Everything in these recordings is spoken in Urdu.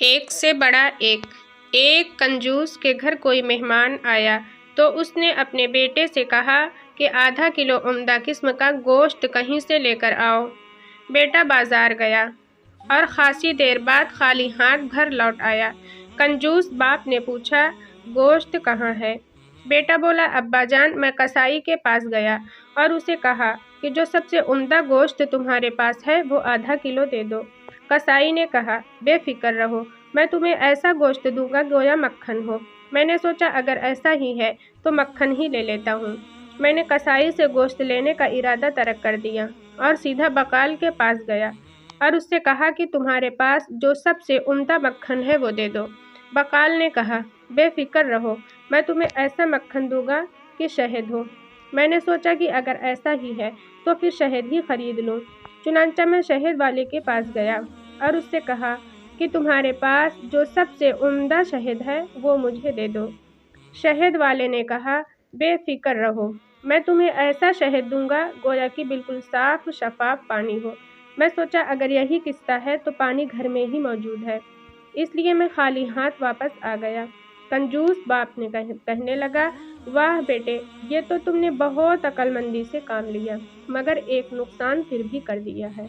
ایک سے بڑا ایک کنجوس کے گھر کوئی مہمان آیا تو اس نے اپنے بیٹے سے کہا کہ آدھا کلو عمدہ قسم کا گوشت کہیں سے لے کر آؤ۔ بیٹا بازار گیا اور خاصی دیر بعد خالی ہاتھ گھر لوٹ آیا۔ کنجوس باپ نے پوچھا، گوشت کہاں ہے؟ بیٹا بولا، ابا جان، میں قصائی کے پاس گیا اور اسے کہا کہ جو سب سے عمدہ گوشت تمہارے پاس ہے وہ آدھا کلو دے دو۔ قصائی نے کہا، بے فکر رہو، میں تمہیں ایسا گوشت دوں گا گویا مکھن ہو۔ میں نے سوچا اگر ایسا ہی ہے تو مکھن ہی لے لیتا ہوں۔ میں نے قصائی سے گوشت لینے کا ارادہ ترک کر دیا اور سیدھا بقال کے پاس گیا اور اس سے کہا کہ تمہارے پاس جو سب سے عمدہ مکھن ہے وہ دے دو۔ بقال نے کہا، بے فکر رہو، میں تمہیں ایسا مکھن دوں گا کہ شہد ہو۔ میں نے سوچا کہ اگر ایسا ہی ہے تو پھر شہد ہی خرید لوں۔ چنانچہ میں شہد والے کے پاس گیا اور اس سے کہا کہ تمہارے پاس جو سب سے عمدہ شہد ہے وہ مجھے دے دو۔ شہد والے نے کہا، بے فکر رہو، میں تمہیں ایسا شہد دوں گا گویا کہ بالکل صاف شفاف پانی ہو۔ میں سوچا اگر یہی قصہ ہے تو پانی گھر میں ہی موجود ہے، اس لیے میں خالی ہاتھ واپس آ گیا۔ کنجوس باپ نے کہنے لگا، واہ بیٹے، یہ تو تم نے بہت عقل مندی سے کام لیا، مگر ایک نقصان پھر بھی کر دیا ہے۔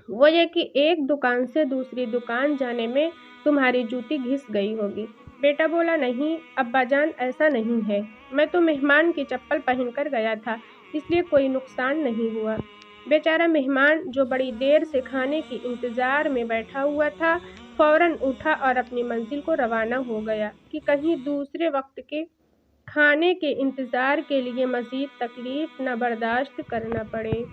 وہ یہ کہ ایک دکان سے دوسری دکان جانے میں تمہاری جوتی گھس گئی ہوگی۔ بیٹا بولا، نہیں ابا جان، ایسا نہیں ہے، میں تو مہمان کی چپل پہن کر گیا تھا، اس لیے کوئی نقصان نہیں ہوا۔ بیچارہ مہمان جو بڑی دیر سے کھانے کی انتظار میں بیٹھا ہوا تھا فوراً اٹھا اور اپنی منزل کو روانہ ہو گیا کہ کہیں دوسرے وقت کے کھانے کے انتظار کے لیے مزید تکلیف نہ برداشت کرنا پڑے۔